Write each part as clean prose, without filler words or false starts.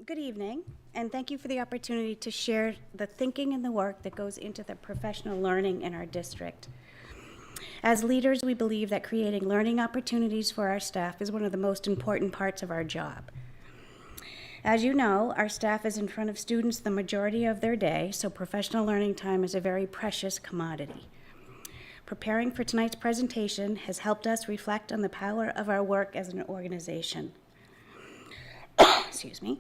Good evening, and thank you for the opportunity to share the thinking and the work that goes into the professional learning in our district. As leaders, we believe that creating learning opportunities for our staff is one of the most important parts of our job. As you know, our staff is in front of students the majority of their day, so professional learning time is a very precious commodity. Preparing for tonight's presentation has helped us reflect on the power of our work as an organization. Excuse me.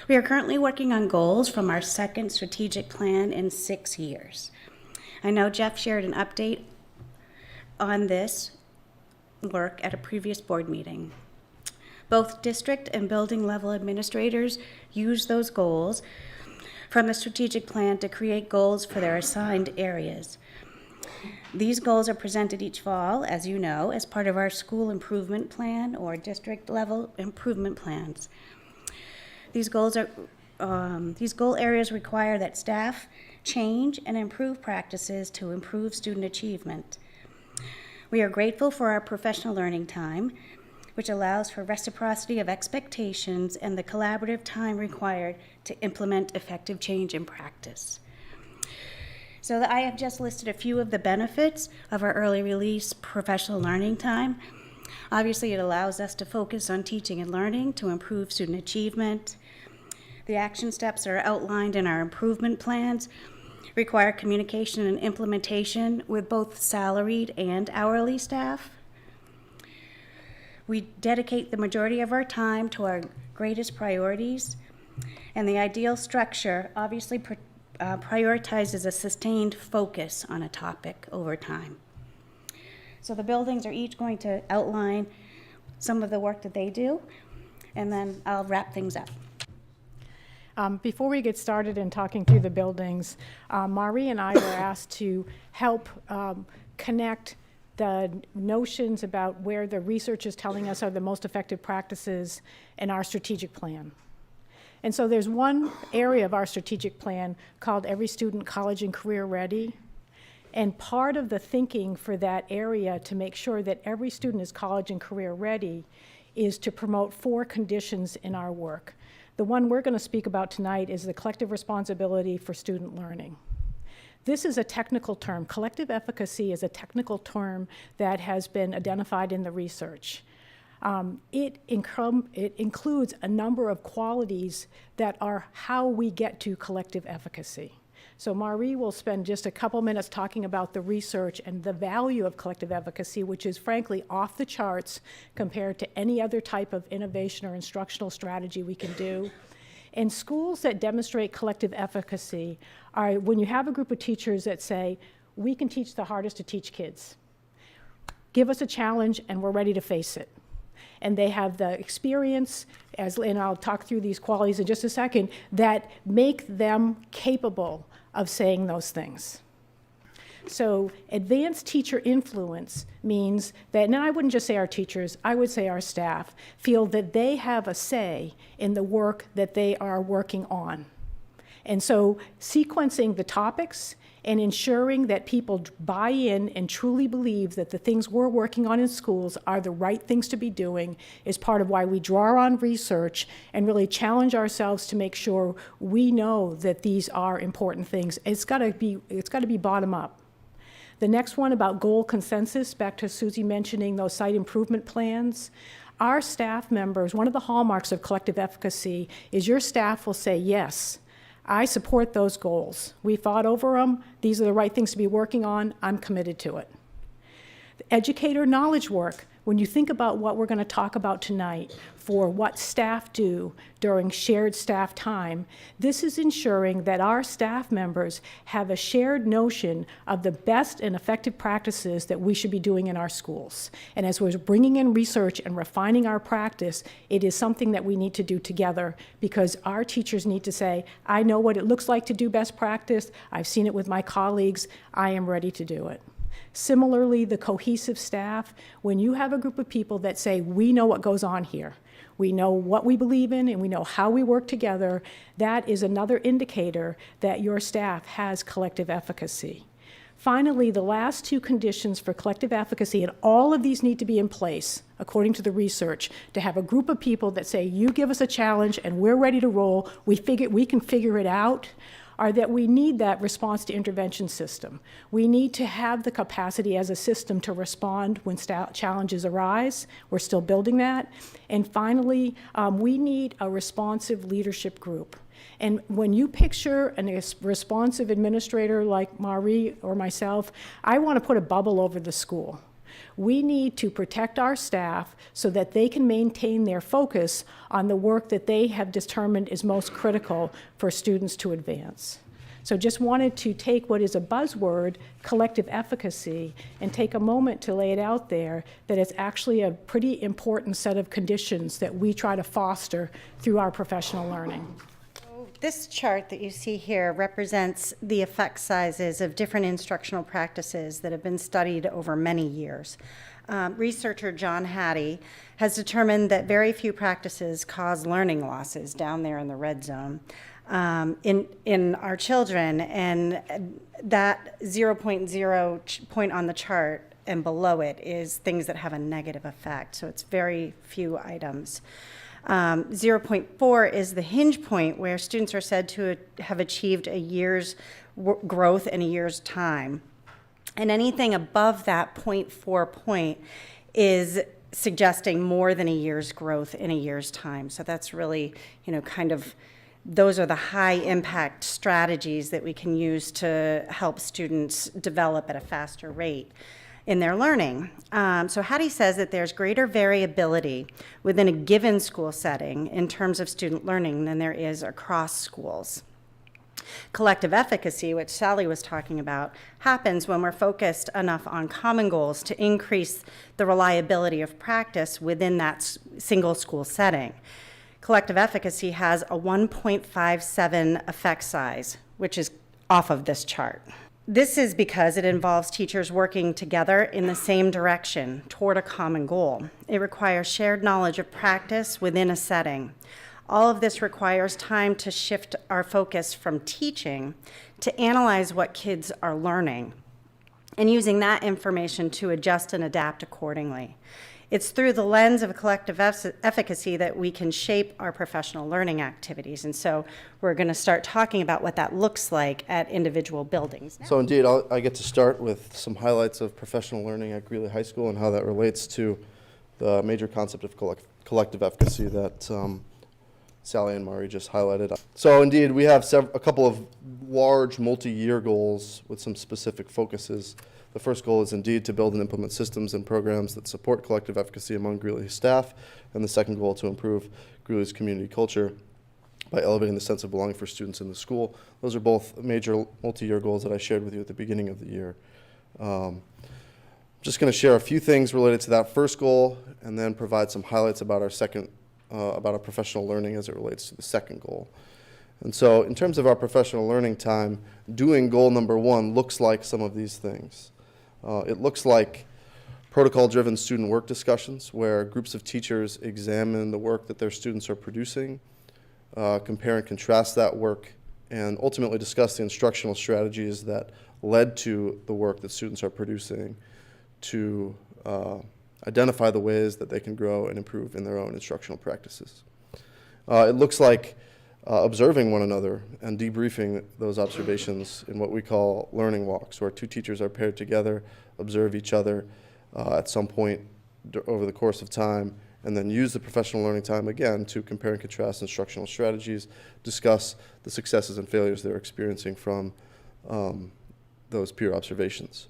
We are currently working on goals from our second strategic plan in 6 years. I know Jeff shared an update on this work at a previous board meeting. Both district and building level administrators use those goals from the strategic plan to create goals for their assigned areas. These goals are presented each fall, as you know, as part of our school improvement plan or district level improvement plans. These goal areas require that staff change and improve practices to improve student achievement. We are grateful for our professional learning time, which allows for reciprocity of expectations and the collaborative time required to implement effective change in practice. So I have just listed a few of the benefits of our early release professional learning time. Obviously, it allows us to focus on teaching and learning to improve student achievement. The action steps are outlined in our improvement plans, require communication and implementation with both salaried and hourly staff. We dedicate the majority of our time to our greatest priorities, and the ideal structure obviously prioritizes a sustained focus on a topic over time. So the buildings are each going to outline some of the work that they do, and then I'll wrap things up. Before we get started in talking through the buildings, Marie and I were asked to help connect the notions about where the research is telling us are the most effective practices in our strategic plan. And so there's one area of our strategic plan called Every Student College and Career Ready. And part of the thinking for that area to make sure that every student is college and career ready is to promote 4 conditions in our work. The one we're going to speak about tonight is the collective responsibility for student learning. This is a technical term. Collective efficacy is a technical term that has been identified in the research. It includes a number of qualities that are how we get to collective efficacy. So Marie will spend just a couple minutes talking about the research and the value of collective efficacy, which is frankly off the charts compared to any other type of innovation or instructional strategy we can do. And schools that demonstrate collective efficacy are when you have a group of teachers that say, we can teach the hardest to teach kids. Give us a challenge and we're ready to face it. And they have the experience, and I'll talk through these qualities in just a second, that make them capable of saying those things. So advanced teacher influence means that, and I wouldn't just say our teachers, I would say our staff, feel that they have a say in the work that they are working on. And so sequencing the topics and ensuring that people buy in and truly believe that the things we're working on in schools are the right things to be doing is part of why we draw on research and really challenge ourselves to make sure we know that these are important things. It's got to be bottom up. The next one about goal consensus, back to Susie mentioning those site improvement plans. Our staff members, one of the hallmarks of collective efficacy is your staff will say, yes, I support those goals. We thought over them. These are the right things to be working on. I'm committed to it. The educator knowledge work, when you think about what we're going to talk about tonight for what staff do during shared staff time, this is ensuring that our staff members have a shared notion of the best and effective practices that we should be doing in our schools. And as we're bringing in research and refining our practice, it is something that we need to do together because our teachers need to say, I know what it looks like to do best practice. I've seen it with my colleagues. I am ready to do it. Similarly, the cohesive staff, when you have a group of people that say, we know what goes on here, we know what we believe in, and we know how we work together, that is another indicator that your staff has collective efficacy. Finally, the last two conditions for collective efficacy, and all of these need to be in place, according to the research, to have a group of people that say, you give us a challenge and we're ready to roll, we can figure it out, are that we need that response to intervention system. We need to have the capacity as a system to respond when challenges arise. We're still building that. And finally, we need a responsive leadership group. And when you picture a responsive administrator like Marie or myself, I want to put a bubble over the school. We need to protect our staff so that they can maintain their focus on the work that they have determined is most critical for students to advance. So just wanted to take what is a buzzword, collective efficacy, and take a moment to lay it out there that it's actually a pretty important set of conditions that we try to foster through our professional learning. This chart that you see here represents the effect sizes of different instructional practices that have been studied over many years. Researcher John Hattie has determined that very few practices cause learning losses down there in the red zone in our children, and that 0.0 point on the chart and below it is things that have a negative effect. So it's very few items. 0.4 is the hinge point where students are said to have achieved a year's growth in a year's time. And anything above that 0.4 point is suggesting more than a year's growth in a year's time. So that's really, kind of, those are the high impact strategies that we can use to help students develop at a faster rate in their learning. So Hattie says that there's greater variability within a given school setting in terms of student learning than there is across schools. Collective efficacy, which Sally was talking about, happens when we're focused enough on common goals to increase the reliability of practice within that single school setting. Collective efficacy has a 1.57 effect size, which is off of this chart. This is because it involves teachers working together in the same direction toward a common goal. It requires shared knowledge of practice within a setting. All of this requires time to shift our focus from teaching to analyze what kids are learning and using that information to adjust and adapt accordingly. It's through the lens of collective efficacy that we can shape our professional learning activities. And so we're going to start talking about what that looks like at individual buildings. So indeed, I get to start with some highlights of professional learning at Greeley High School and how that relates to the major concept of collective efficacy that Sally and Mari just highlighted. So indeed, we have a couple of large multi-year goals with some specific focuses. The first goal is indeed to build and implement systems and programs that support collective efficacy among Greeley staff, and the second goal to improve Greeley's community culture by elevating the sense of belonging for students in the school. Those are both major multi-year goals that I shared with you at the beginning of the year. Just going to share a few things related to that first goal and then provide some highlights about our professional learning as it relates to the second goal. And so in terms of our professional learning time, doing goal number one looks like some of these things. It looks like protocol-driven student work discussions where groups of teachers examine the work that their students are producing, compare and contrast that work, and ultimately discuss the instructional strategies that led to the work that students are producing to identify the ways that they can grow and improve in their own instructional practices. It looks like observing one another and debriefing those observations in what we call learning walks, where two teachers are paired together, observe each other at some point over the course of time, and then use the professional learning time again to compare and contrast instructional strategies, discuss the successes and failures they're experiencing from those peer observations.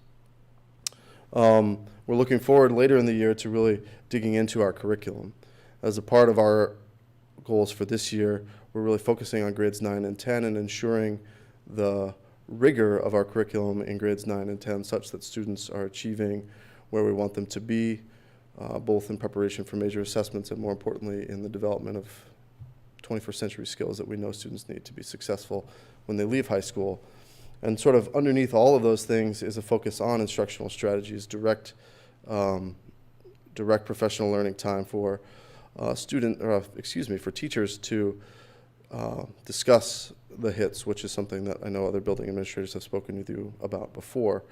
We're looking forward later in the year to really digging into our curriculum. As a part of our goals for this year, we're really focusing on grades 9 and 10 and ensuring the rigor of our curriculum in grades 9 and 10 such that students are achieving where we want them to be, both in preparation for major assessments and more importantly in the development of 21st century skills that we know students need to be successful when they leave high school. And sort of underneath all of those things is a focus on instructional strategies, direct professional learning time for for teachers to discuss the hits, which is something that I know other building administrators have spoken with you about before.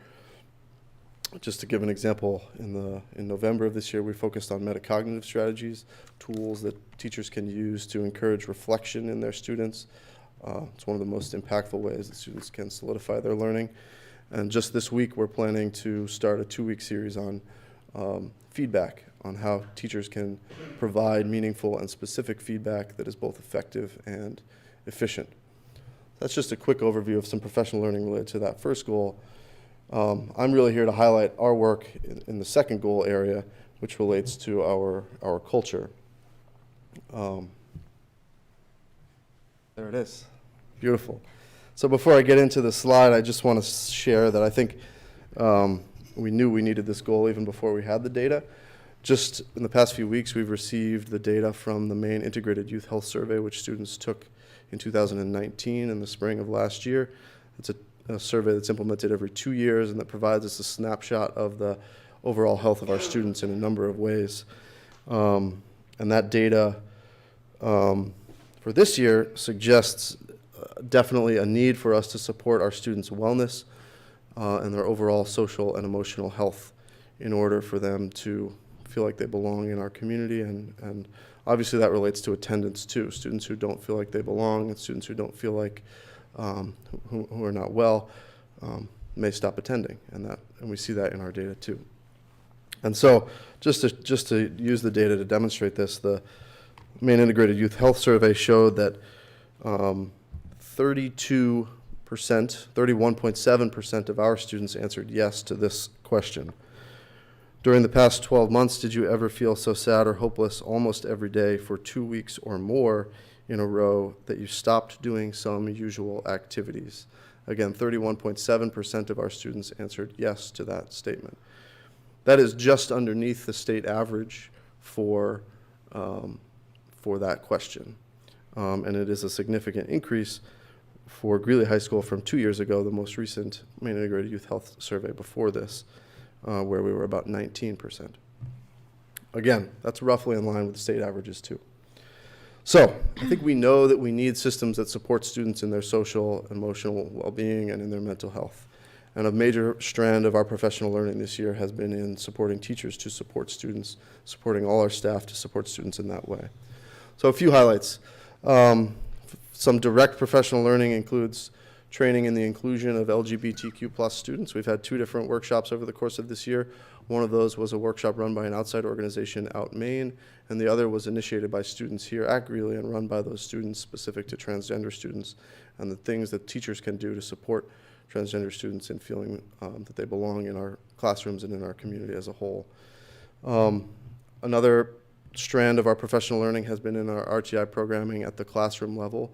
Just to give an example, in November of this year, we focused on metacognitive strategies, tools that teachers can use to encourage reflection in their students. It's one of the most impactful ways that students can solidify their learning. And just this week, we're planning to start a 2-week series on feedback, on how teachers can provide meaningful and specific feedback that is both effective and efficient. That's just a quick overview of some professional learning related to that first goal. I'm really here to highlight our work in the second goal area, which relates to our culture. There it is. Beautiful. So before I get into the slide, I just want to share that I think we knew we needed this goal even before we had the data. Just in the past few weeks, we've received the data from the Maine Integrated Youth Health Survey, which students took in 2019 in the spring of last year. It's a survey that's implemented every 2 years and that provides us a snapshot of the overall health of our students in a number of ways. And that data for this year suggests definitely a need for us to support our students' wellness and their overall social and emotional health in order for them to feel like they belong in our community. And obviously that relates to attendance too. Students who don't feel like they belong and students who don't feel like who are not well may stop attending, and we see that in our data too. And so, just to use the data to demonstrate this, the Maine Integrated Youth Health Survey showed that 31.7% of our students answered yes to this question. During the past 12 months, did you ever feel so sad or hopeless almost every day for 2 weeks or more in a row that you stopped doing some usual activities? Again, 31.7% of our students answered yes to that statement. That is just underneath the state average for that question. And it is a significant increase for Greeley High School from 2 years ago, the most recent Maine Integrated Youth Health Survey before this, where we were about 19%. Again, that's roughly in line with the state averages too. So I think we know that we need systems that support students in their social, emotional well-being and in their mental health. And a major strand of our professional learning this year has been in supporting teachers to support students, supporting all our staff to support students in that way. So a few highlights. Some direct professional learning includes training in the inclusion of LGBTQ+ students. We've had 2 different workshops over the course of this year. One of those was a workshop run by an outside organization out Maine, and the other was initiated by students here at Greeley and run by those students specific to transgender students and the things that teachers can do to support transgender students in feeling that they belong in our classrooms and in our community as a whole. Another strand of our professional learning has been in our RTI programming at the classroom level.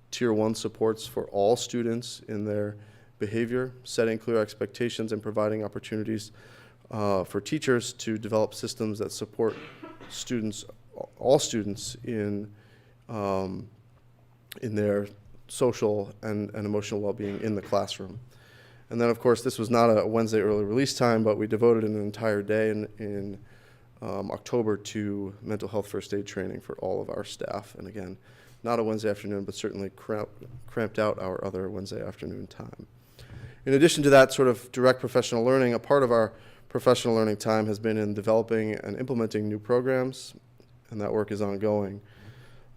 Tier 1 supports for all students in their behavior, setting clear expectations and providing opportunities for teachers to develop systems that support students, all students in their social and emotional well-being in the classroom. And then, of course, this was not a Wednesday early release time, but we devoted an entire day in October to mental health first aid training for all of our staff. And again, not a Wednesday afternoon, but certainly cramped out our other Wednesday afternoon time. In addition to that sort of direct professional learning, a part of our professional learning time has been in developing and implementing new programs, and that work is ongoing.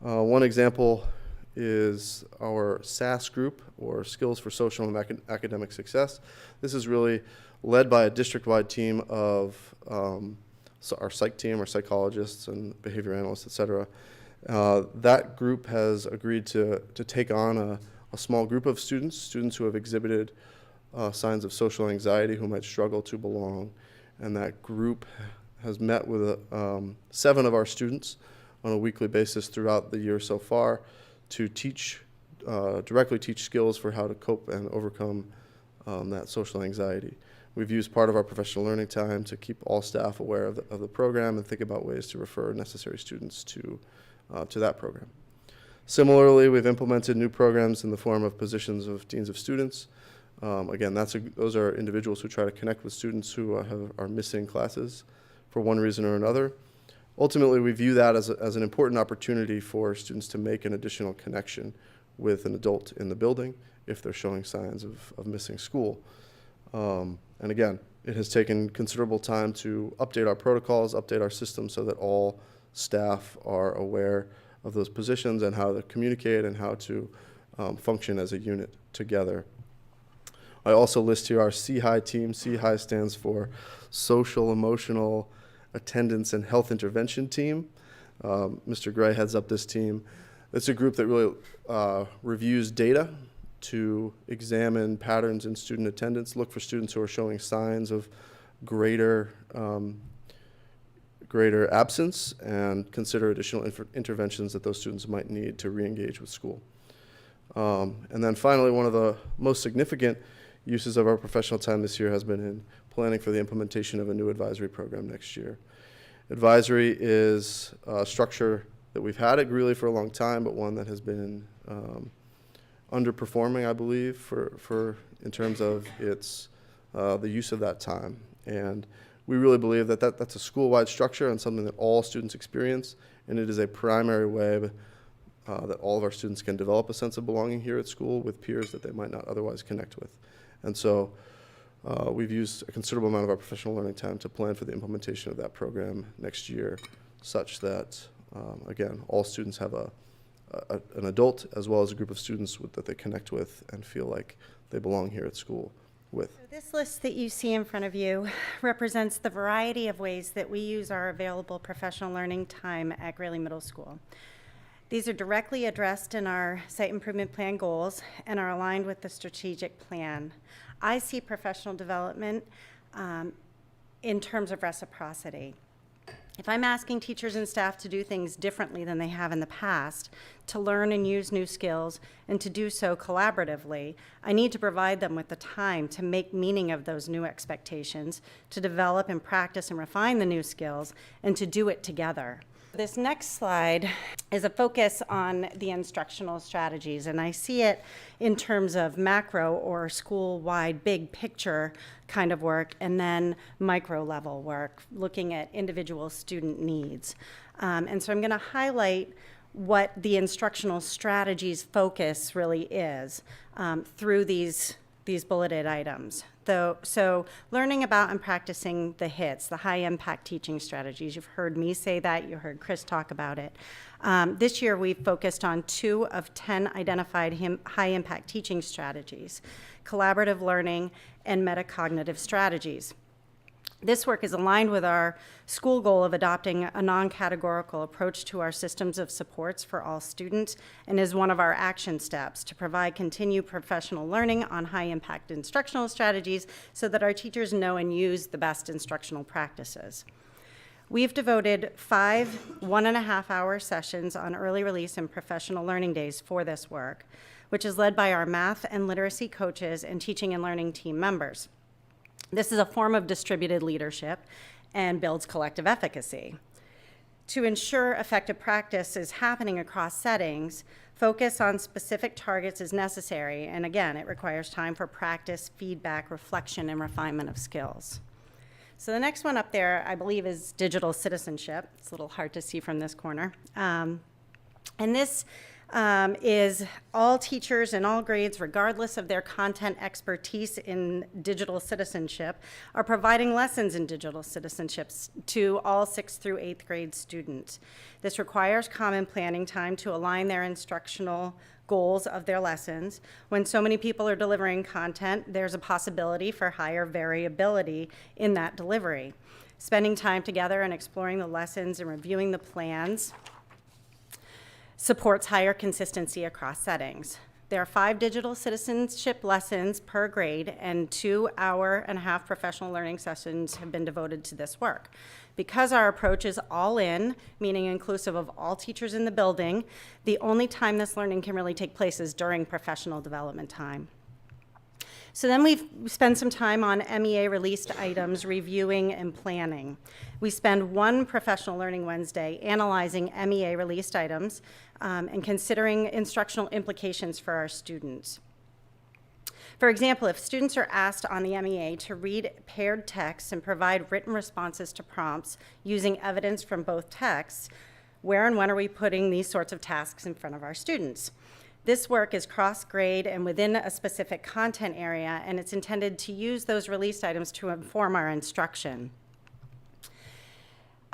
One example is our SAS group, or Skills for Social and Academic Success. This is really led by a district-wide team of our psych team, our psychologists and behavior analysts, et cetera. That group has agreed to take on a small group of students who have exhibited signs of social anxiety, who might struggle to belong. And that group has met with 7 of our students on a weekly basis throughout the year so far to directly teach skills for how to cope and overcome that social anxiety. We've used part of our professional learning time to keep all staff aware of the program and think about ways to refer necessary students to that program. Similarly, we've implemented new programs in the form of positions of deans of students. Again, those are individuals who try to connect with students who are missing classes for one reason or another. Ultimately, we view that as an important opportunity for students to make an additional connection with an adult in the building if they're showing signs of missing school. And again, it has taken considerable time to update our protocols, update our systems so that all staff are aware of those positions and how to communicate and how to function as a unit together. I also list here our CHI team. CHI stands for Social, Emotional, Attendance, and Health Intervention Team. Mr. Gray heads up this team. It's a group that really reviews data to examine patterns in student attendance, look for students who are showing signs of greater absence, and consider additional interventions that those students might need to re-engage with school. And then finally, one of the most significant uses of our professional time this year has been in planning for the implementation of a new advisory program next year. Advisory is a structure that we've had it really for a long time, but one that has been underperforming, I believe, for in terms of its the use of that time. And we really believe that that's a school-wide structure and something that all students experience, and it is a primary way that all of our students can develop a sense of belonging here at school with peers that they might not otherwise connect with. And so we've used a considerable amount of our professional learning time to plan for the implementation of that program next year, such that, again, all students have an adult as well as a group of students that they connect with and feel like they belong here at school with. So this list that you see in front of you represents the variety of ways that we use our available professional learning time at Greeley Middle School. These are directly addressed in our site improvement plan goals and are aligned with the strategic plan. I see professional development in terms of reciprocity. If I'm asking teachers and staff to do things differently than they have in the past, to learn and use new skills, and to do so collaboratively, I need to provide them with the time to make meaning of those new expectations, to develop and practice and refine the new skills, and to do it together. This next slide is a focus on the instructional strategies, and I see it in terms of macro or school-wide big picture kind of work, and then micro-level work, looking at individual student needs. And so I'm going to highlight what the instructional strategies focus really is through these bulleted items. So learning about and practicing the HITs, the high impact teaching strategies. You've heard me say that, you heard Chris talk about it. This year we've focused on 2 of 10 identified high impact teaching strategies, collaborative learning and metacognitive strategies. This work is aligned with our school goal of adopting a non-categorical approach to our systems of supports for all students, and is one of our action steps to provide continued professional learning on high-impact instructional strategies so that our teachers know and use the best instructional practices. We've devoted 5 1.5-hour sessions on early release and professional learning days for this work, which is led by our math and literacy coaches and teaching and learning team members. This is a form of distributed leadership and builds collective efficacy. To ensure effective practice is happening across settings, focus on specific targets is necessary, and again, it requires time for practice, feedback, reflection, and refinement of skills. So the next one up there, I believe, is digital citizenship. It's a little hard to see from this corner. And this is all teachers in all grades, regardless of their content expertise in digital citizenship, are providing lessons in digital citizenship to all 6th through 8th grade students. This requires common planning time to align their instructional goals of their lessons. When so many people are delivering content, there's a possibility for higher variability in that delivery. Spending time together and exploring the lessons and reviewing the plans supports higher consistency across settings. There are 5 digital citizenship lessons per grade, and 2.5-hour professional learning sessions have been devoted to this work. Because our approach is all in, meaning inclusive of all teachers in the building, the only time this learning can really take place is during professional development time. So then we've spent some time on MEA released items, reviewing and planning. We spend 1 professional learning Wednesday analyzing MEA released items and considering instructional implications for our students. For example, if students are asked on the MEA to read paired texts and provide written responses to prompts using evidence from both texts, where and when are we putting these sorts of tasks in front of our students? This work is cross-grade and within a specific content area, and it's intended to use those released items to inform our instruction.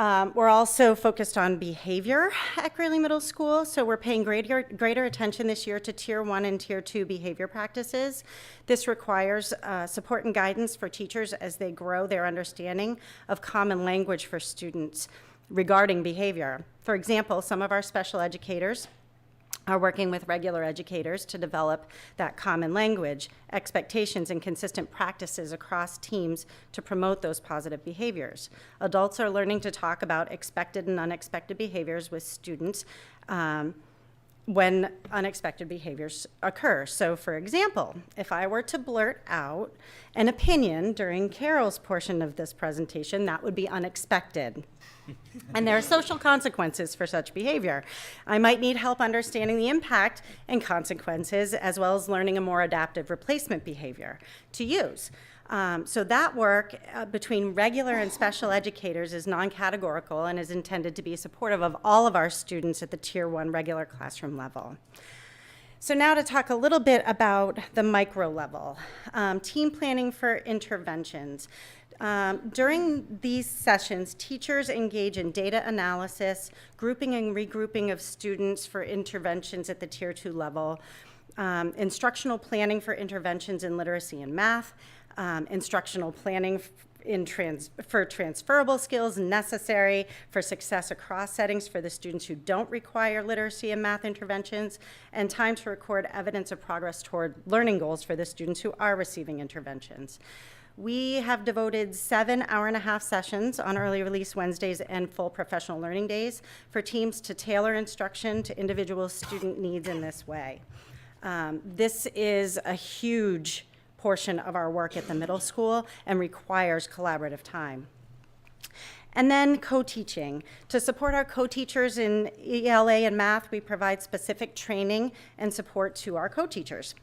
We're also focused on behavior at Greeley Middle School, so we're paying greater attention this year to Tier 1 and Tier 2 behavior practices. This requires support and guidance for teachers as they grow their understanding of common language for students regarding behavior. For example, some of our special educators are working with regular educators to develop that common language, expectations, and consistent practices across teams to promote those positive behaviors. Adults are learning to talk about expected and unexpected behaviors with students when unexpected behaviors occur. So for example, if I were to blurt out an opinion during Carol's portion of this presentation, that would be unexpected. And there are social consequences for such behavior. I might need help understanding the impact and consequences, as well as learning a more adaptive replacement behavior to use. So that work between regular and special educators is non-categorical and is intended to be supportive of all of our students at the Tier 1 regular classroom level. So now to talk a little bit about the micro level, team planning for interventions. During these sessions, teachers engage in data analysis, grouping and regrouping of students for interventions at the Tier 2 level, instructional planning for interventions in literacy and math, instructional planning for transferable skills necessary for success across settings for the students who don't require literacy and math interventions, and time to record evidence of progress toward learning goals for the students who are receiving interventions. We have devoted 7 hour-and-a-half sessions on early release Wednesdays and full professional learning days for teams to tailor instruction to individual student needs in this way. This is a huge portion of our work at the middle school and requires collaborative time. And then co-teaching. To support our co-teachers in ELA and math, we provide specific training and support to our co-teachers.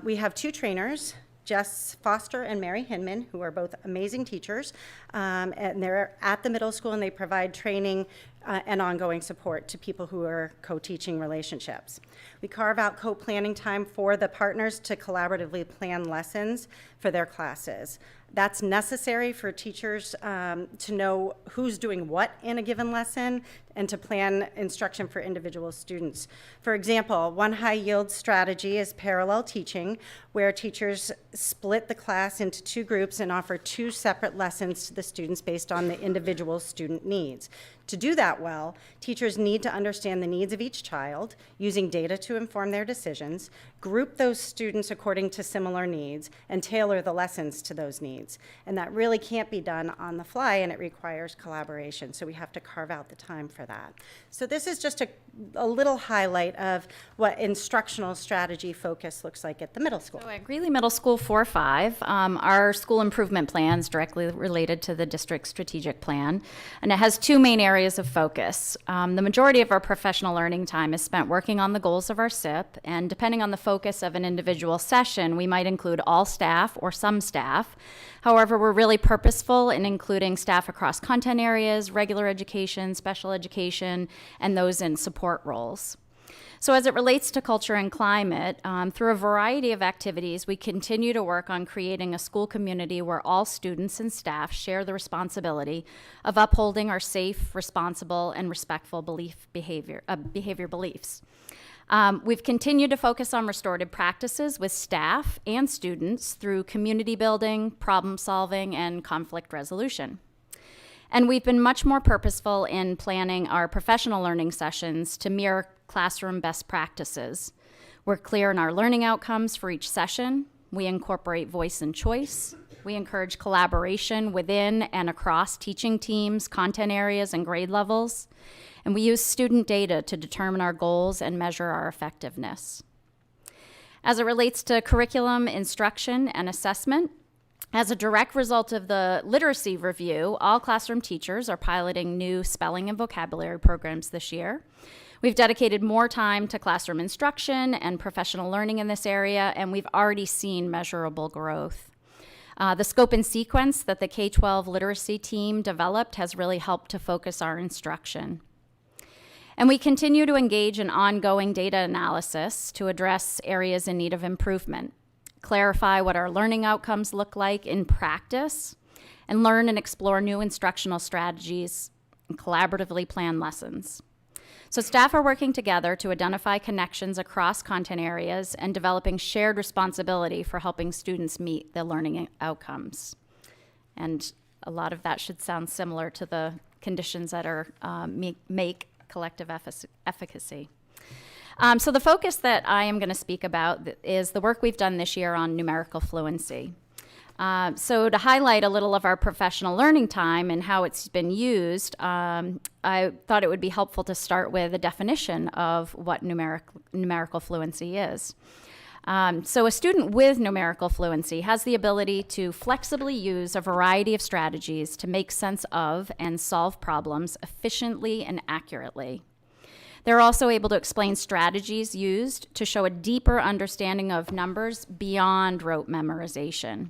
We have 2 trainers, Jess Foster and Mary Hinman, who are both amazing teachers, and they're at the middle school, and they provide training and ongoing support to people who are co-teaching relationships. We carve out co-planning time for the partners to collaboratively plan lessons for their classes. That's necessary for teachers to know who's doing what in a given lesson and to plan instruction for individual students. For example, one high-yield strategy is parallel teaching, where teachers split the class into 2 groups and offer 2 separate lessons to the students based on the individual student needs. To do that well, teachers need to understand the needs of each child, using data to inform their decisions, group those students according to similar needs, and tailor the lessons to those needs. And that really can't be done on the fly, and it requires collaboration, so we have to carve out the time for that. So this is just a little highlight of what instructional strategy focus looks like at the middle school. So at Greeley Middle School 4-5, our school improvement plan is directly related to the district strategic plan, and it has 2 main areas of focus. The majority of our professional learning time is spent working on the goals of our SIP, and depending on the focus of an individual session, we might include all staff or some staff. However, we're really purposeful in including staff across content areas, regular education, special education, and those in support roles. So as it relates to culture and climate, through a variety of activities, we continue to work on creating a school community where all students and staff share the responsibility of upholding our safe, responsible, and respectful behavior beliefs. We've continued to focus on restorative practices with staff and students through community building, problem solving, and conflict resolution. And we've been much more purposeful in planning our professional learning sessions to mirror classroom best practices. We're clear in our learning outcomes for each session. We incorporate voice and choice. We encourage collaboration within and across teaching teams, content areas, and grade levels. And we use student data to determine our goals and measure our effectiveness. As it relates to curriculum, instruction, and assessment, as a direct result of the literacy review, all classroom teachers are piloting new spelling and vocabulary programs this year. We've dedicated more time to classroom instruction and professional learning in this area, and we've already seen measurable growth. The scope and sequence that the K-12 literacy team developed has really helped to focus our instruction. And we continue to engage in ongoing data analysis to address areas in need of improvement, clarify what our learning outcomes look like in practice, and learn and explore new instructional strategies and collaboratively plan lessons. So staff are working together to identify connections across content areas and developing shared responsibility for helping students meet the learning outcomes. And a lot of that should sound similar to the conditions that are make collective efficacy. So the focus that I am going to speak about is the work we've done this year on numerical fluency. So to highlight a little of our professional learning time and how it's been used, I thought it would be helpful to start with a definition of what numerical fluency is. So a student with numerical fluency has the ability to flexibly use a variety of strategies to make sense of and solve problems efficiently and accurately. They're also able to explain strategies used to show a deeper understanding of numbers beyond rote memorization.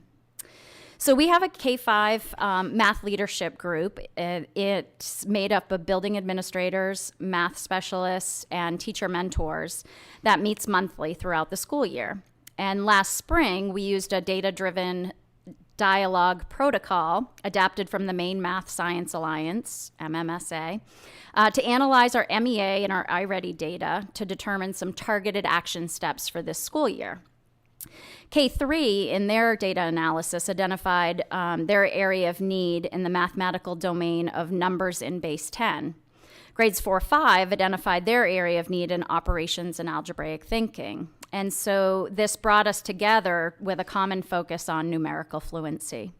So we have a K-5 math leadership group. It's made up of building administrators, math specialists, and teacher mentors that meets monthly throughout the school year. And last spring, we used a data-driven dialogue protocol adapted from the Maine Math Science Alliance, MMSA, to analyze our MEA and our iReady data to determine some targeted action steps for this school year. K3, in their data analysis, identified their area of need in the mathematical domain of numbers in base 10. Grades 4-5 identified their area of need in operations and algebraic thinking. And so this brought us together with a common focus on numerical fluency.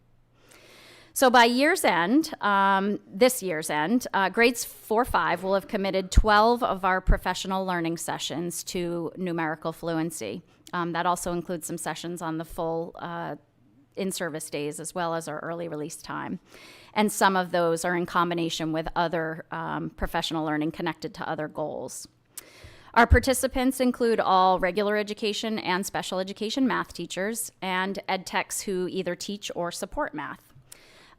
So by year's end, this year's end, grades 4-5 will have committed 12 of our professional learning sessions to numerical fluency. That also includes some sessions on the full in-service days as well as our early release time. And some of those are in combination with other professional learning connected to other goals. Our participants include all regular education and special education math teachers and ed techs who either teach or support math.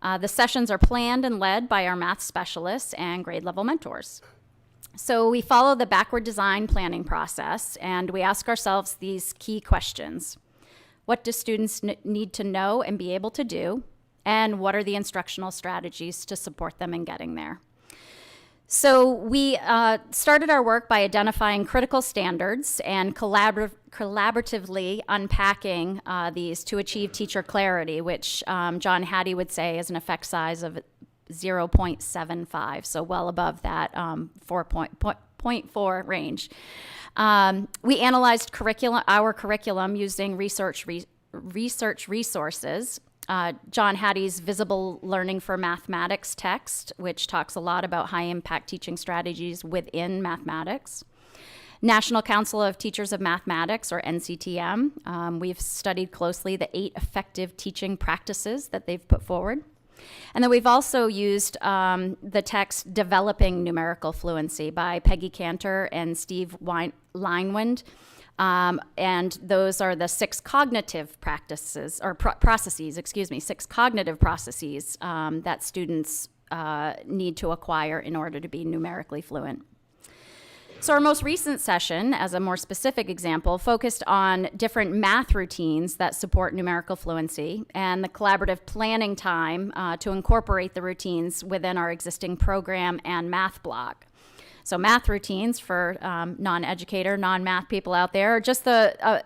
The sessions are planned and led by our math specialists and grade level mentors. So we follow the backward design planning process, and we ask ourselves these key questions. What do students need to know and be able to do? And what are the instructional strategies to support them in getting there? So we started our work by identifying critical standards and collaboratively unpacking these to achieve teacher clarity, which John Hattie would say is an effect size of 0.75, so well above that 4.4 range. We analyzed our curriculum using research resources. John Hattie's Visible Learning for Mathematics text, which talks a lot about high-impact teaching strategies within mathematics. National Council of Teachers of Mathematics, or NCTM. We've studied closely the 8 effective teaching practices that they've put forward. And then we've also used the text Developing Numerical Fluency by Peggy Cantor and Steve Linewind. And those are the 6 cognitive practices, or processes, 6 cognitive processes that students need to acquire in order to be numerically fluent. So our most recent session, as a more specific example, focused on different math routines that support numerical fluency and the collaborative planning time to incorporate the routines within our existing program and math block. So math routines for non-educator, non-math people out there are just the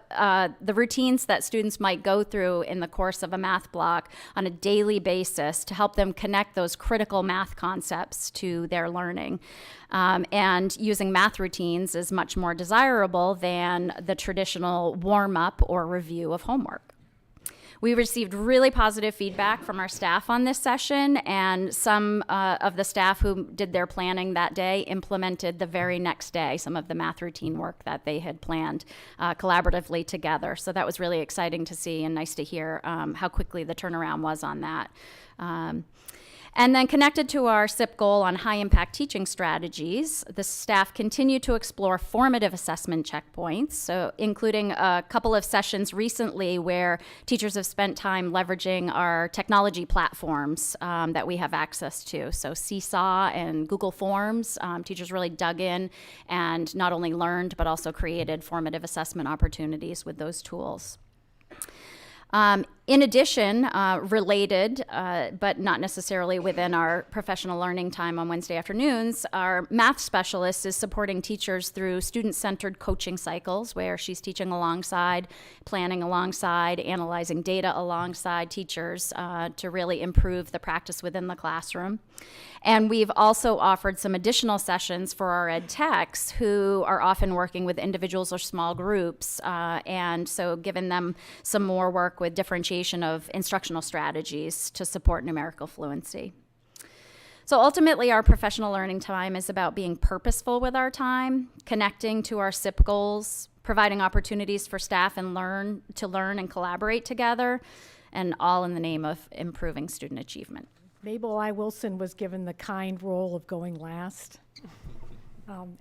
routines that students might go through in the course of a math block on a daily basis to help them connect those critical math concepts to their learning. And using math routines is much more desirable than the traditional warm-up or review of homework. We received really positive feedback from our staff on this session, and some of the staff who did their planning that day implemented the very next day some of the math routine work that they had planned collaboratively together. So that was really exciting to see and nice to hear how quickly the turnaround was on that. And then connected to our SIP goal on high-impact teaching strategies, the staff continue to explore formative assessment checkpoints, so including a couple of sessions recently where teachers have spent time leveraging our technology platforms that we have access to. So Seesaw and Google Forms, teachers really dug in and not only learned but also created formative assessment opportunities with those tools. In addition, related, but not necessarily within our professional learning time on Wednesday afternoons, our math specialist is supporting teachers through student-centered coaching cycles where she's teaching alongside, planning alongside, analyzing data alongside teachers to really improve the practice within the classroom. And we've also offered some additional sessions for our ed techs who are often working with individuals or small groups, and so given them some more work with differentiation of instructional strategies to support numerical fluency. So ultimately, our professional learning time is about being purposeful with our time, connecting to our SIP goals, providing opportunities for staff and to learn and collaborate together, and all in the name of improving student achievement. Mabel Wilson was given the kind role of going last.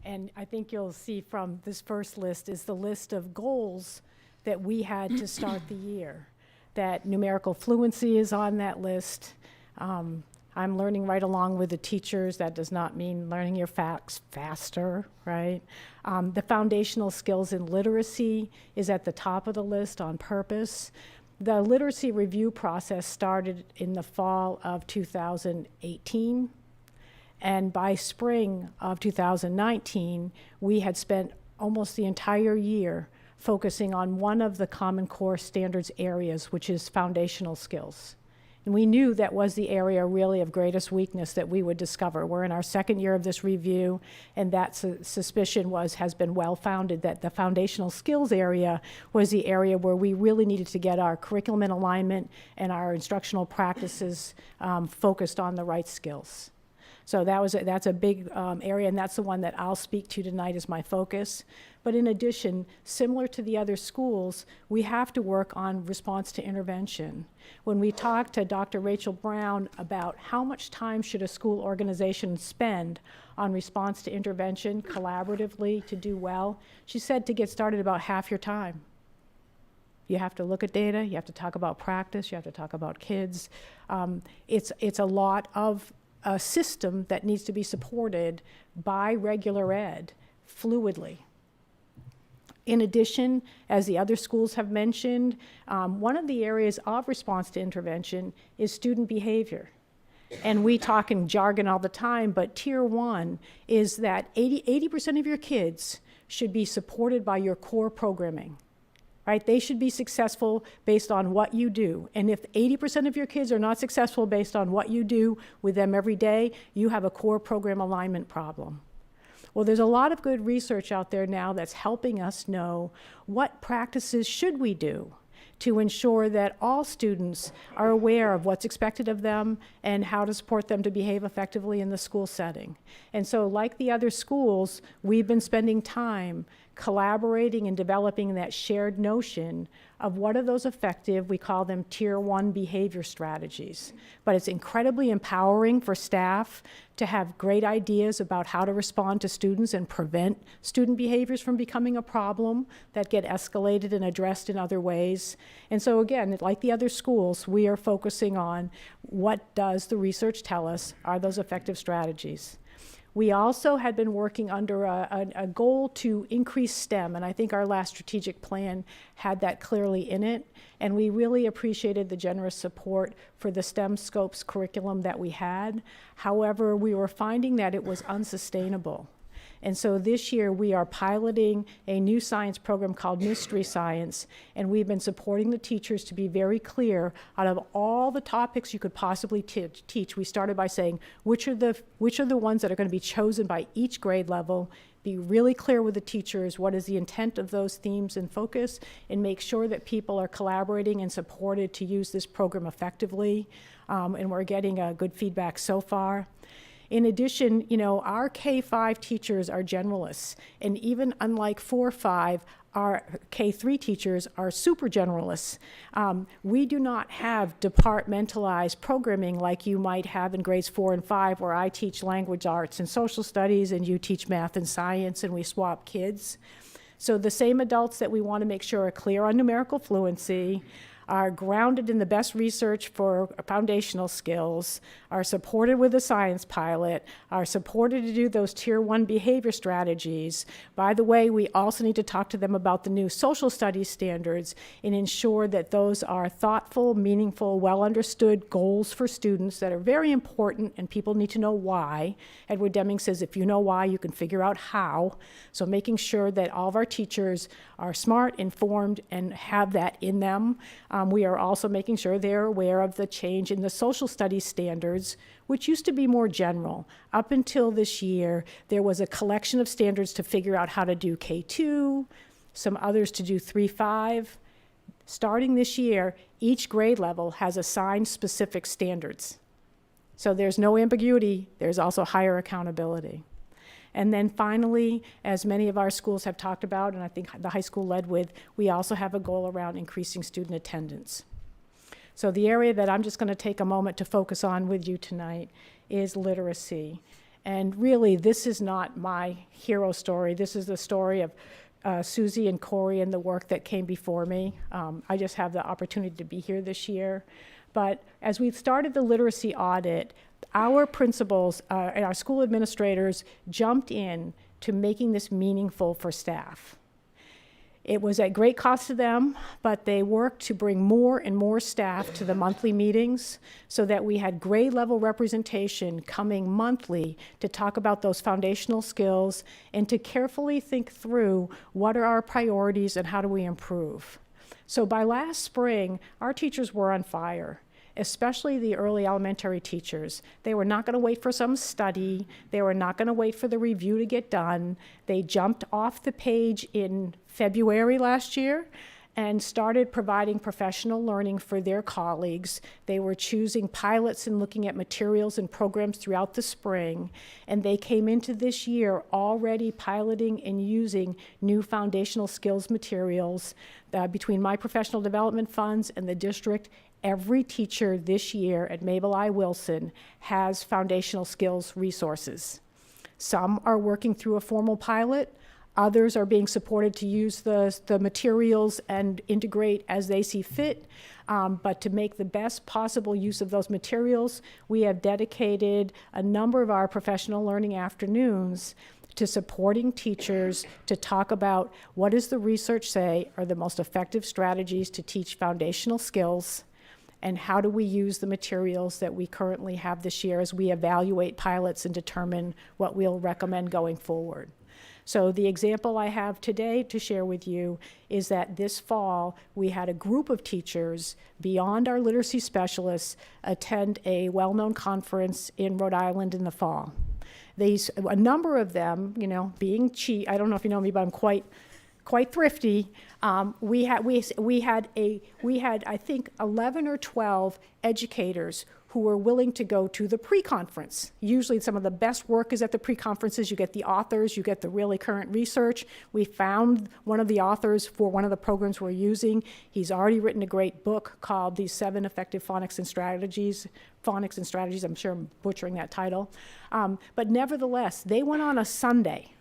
And I think you'll see from this first list is the list of goals that we had to start the year. That numerical fluency is on that list. I'm learning right along with the teachers. That does not mean learning your facts faster, right? The foundational skills in literacy is at the top of the list on purpose. The literacy review process started in the fall of 2018, and by spring of 2019, we had spent almost the entire year focusing on one of the Common Core standards areas, which is foundational skills. And we knew that was the area really of greatest weakness that we would discover. We're in our second year of this review, and that suspicion has been well-founded that the foundational skills area was the area where we really needed to get our curriculum in alignment and our instructional practices focused on the right skills. So that's a big area, and that's the one that I'll speak to tonight as my focus. But in addition, similar to the other schools, we have to work on response to intervention. When we talked to Dr. Rachel Brown about how much time should a school organization spend on response to intervention collaboratively to do well, she said to get started about half your time. You have to look at data, you have to talk about practice, you have to talk about kids. It's a lot of a system that needs to be supported by regular ed fluidly. In addition, as the other schools have mentioned, one of the areas of response to intervention is student behavior. And we talk in jargon all the time, but tier one is that 80% of your kids should be supported by your core programming. Right? They should be successful based on what you do. And if 80% of your kids are not successful based on what you do with them every day, you have a core program alignment problem. Well, there's a lot of good research out there now that's helping us know what practices should we do to ensure that all students are aware of what's expected of them and how to support them to behave effectively in the school setting. And so, like the other schools, we've been spending time collaborating and developing that shared notion of what are those effective, we call them tier one behavior strategies. But it's incredibly empowering for staff to have great ideas about how to respond to students and prevent student behaviors from becoming a problem that get escalated and addressed in other ways. And so again, like the other schools, we are focusing on what does the research tell us are those effective strategies. We also had been working under a goal to increase STEM, and I think our last strategic plan had that clearly in it, and we really appreciated the generous support for the STEM Scopes curriculum that we had. However, we were finding that it was unsustainable. And so this year we are piloting a new science program called Mystery Science, and we've been supporting the teachers to be very clear out of all the topics you could possibly teach. We started by saying which are the ones that are going to be chosen by each grade level. Be really clear with the teachers what is the intent of those themes and focus, and make sure that people are collaborating and supported to use this program effectively. And we're getting good feedback so far. In addition, our K-5 teachers are generalists, and even unlike 4-5, our K-3 teachers are super generalists. We do not have departmentalized programming like you might have in grades 4 and 5, where I teach language arts and social studies and you teach math and science, and we swap kids. So the same adults that we want to make sure are clear on numerical fluency, are grounded in the best research for foundational skills, are supported with a science pilot, are supported to do those tier 1 behavior strategies. By the way, we also need to talk to them about the new social studies standards and ensure that those are thoughtful, meaningful, well understood goals for students that are very important, and people need to know why. Edward Deming says if you know why, you can figure out how. So making sure that all of our teachers are smart, informed, and have that in them. We are also making sure they're aware of the change in the social studies standards, which used to be more general. Up until this year, there was a collection of standards to figure out how to do K2, some others to do 3-5. Starting this year, each grade level has assigned specific standards. So there's no ambiguity, there's also higher accountability. And then finally, as many of our schools have talked about, and I think the high school led with, we also have a goal around increasing student attendance. So the area that I'm just going to take a moment to focus on with you tonight is literacy. And really, this is not my hero story. This is the story of Susie and Corey and the work that came before me. I just have the opportunity to be here this year. But as we started the literacy audit, our principals and our school administrators jumped in to making this meaningful for staff. It was at great cost to them, but they worked to bring more and more staff to the monthly meetings so that we had grade level representation coming monthly to talk about those foundational skills and to carefully think through what are our priorities and how do we improve. So by last spring, our teachers were on fire, especially the early elementary teachers. They were not going to wait for some study. They were not going to wait for the review to get done. They jumped off the page in February last year and started providing professional learning for their colleagues. They were choosing pilots and looking at materials and programs throughout the spring. And they came into this year already piloting and using new foundational skills materials between my professional development funds and the district. Every teacher this year at Mabel Wilson has foundational skills resources. Some are working through a formal pilot. Others are being supported to use the materials and integrate as they see fit. But to make the best possible use of those materials, we have dedicated a number of our professional learning afternoons to supporting teachers to talk about what does the research say are the most effective strategies to teach foundational skills, and how do we use the materials that we currently have this year as we evaluate pilots and determine what we'll recommend going forward. So the example I have today to share with you is that this fall, we had a group of teachers beyond our literacy specialists attend a well-known conference in Rhode Island in the fall. A number of them, being cheap, I don't know if you know me, but I'm quite thrifty. We had I think 11 or 12 educators who were willing to go to the pre-conference. Usually some of the best work is at the pre-conferences. You get the authors, you get the really current research. We found one of the authors for one of the programs we're using. He's already written a great book called The 7 Effective Phonics and Strategies. I'm sure I'm butchering that title. But nevertheless, they went on a Sunday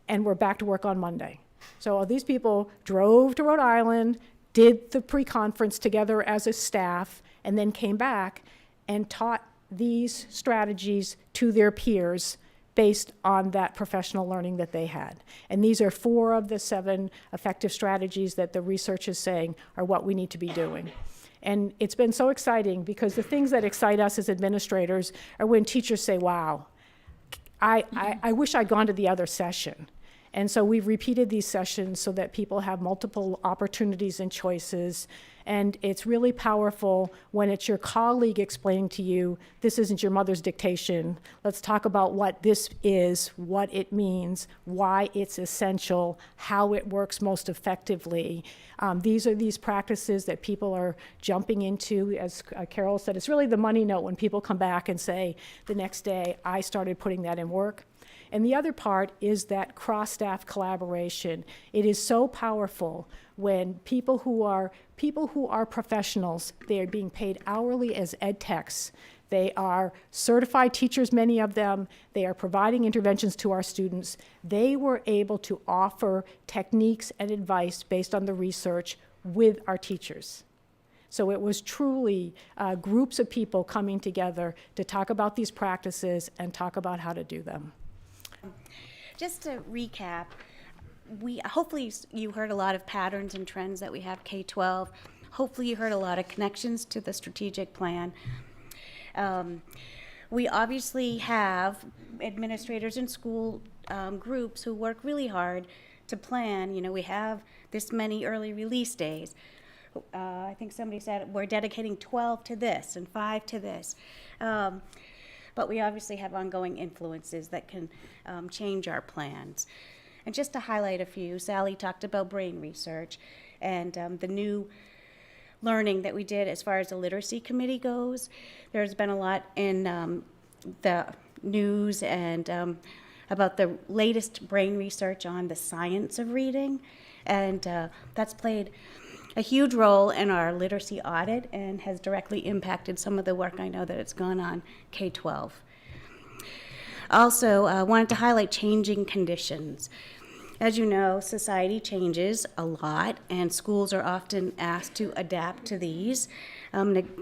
and were back to work on Monday. So these people drove to Rhode Island, did the pre-conference together as a staff, and then came back and taught these strategies to their peers based on that professional learning that they had. And these are 4 of the 7 effective strategies that the research is saying are what we need to be doing. And it's been so exciting because the things that excite us as administrators are when teachers say, wow, I wish I'd gone to the other session. And so we've repeated these sessions so that people have multiple opportunities and choices. And it's really powerful when it's your colleague explaining to you, this isn't your mother's dictation. Let's talk about what this is, what it means, why it's essential, how it works most effectively. These are these practices that people are jumping into. As Carol said, it's really the money note when people come back and say, the next day, I started putting that in work. And the other part is that cross-staff collaboration. It is so powerful when people who are professionals, they are being paid hourly as ed techs. They are certified teachers, many of them. They are providing interventions to our students. They were able to offer techniques and advice based on the research with our teachers. So it was truly groups of people coming together to talk about these practices and talk about how to do them. Just to recap, hopefully you heard a lot of patterns and trends that we have K-12. Hopefully you heard a lot of connections to the strategic plan. We obviously have administrators and school groups who work really hard to plan. You know, we have this many early release days. I think somebody said we're dedicating 12 to this and 5 to this. But we obviously have ongoing influences that can change our plans. And just to highlight a few, Sally talked about brain research and the new learning that we did as far as the literacy committee goes. There's been a lot in the news and about the latest brain research on the science of reading. And that's played a huge role in our literacy audit and has directly impacted some of the work I know that it's gone on K-12. Also, wanted to highlight changing conditions. As you know, society changes a lot, and schools are often asked to adapt to these. An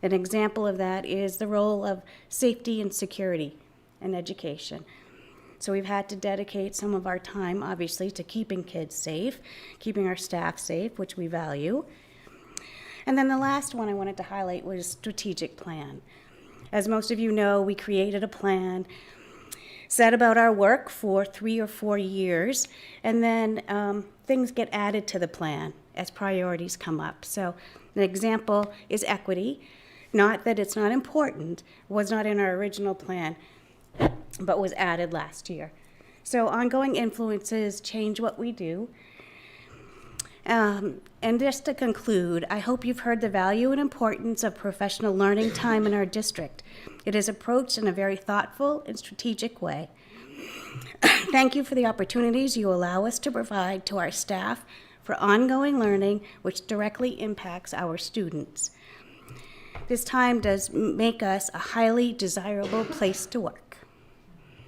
example of that is the role of safety and security in education. So we've had to dedicate some of our time, obviously, to keeping kids safe, keeping our staff safe, which we value. And then the last one I wanted to highlight was strategic plan. As most of you know, we created a plan, set about our work for 3 or 4 years, and then things get added to the plan as priorities come up. So an example is equity. Not that it's not important, was not in our original plan, but was added last year. So ongoing influences change what we do. And just to conclude, I hope you've heard the value and importance of professional learning time in our district. It is approached in a very thoughtful and strategic way. Thank you for the opportunities you allow us to provide to our staff for ongoing learning, which directly impacts our students. This time does make us a highly desirable place to work.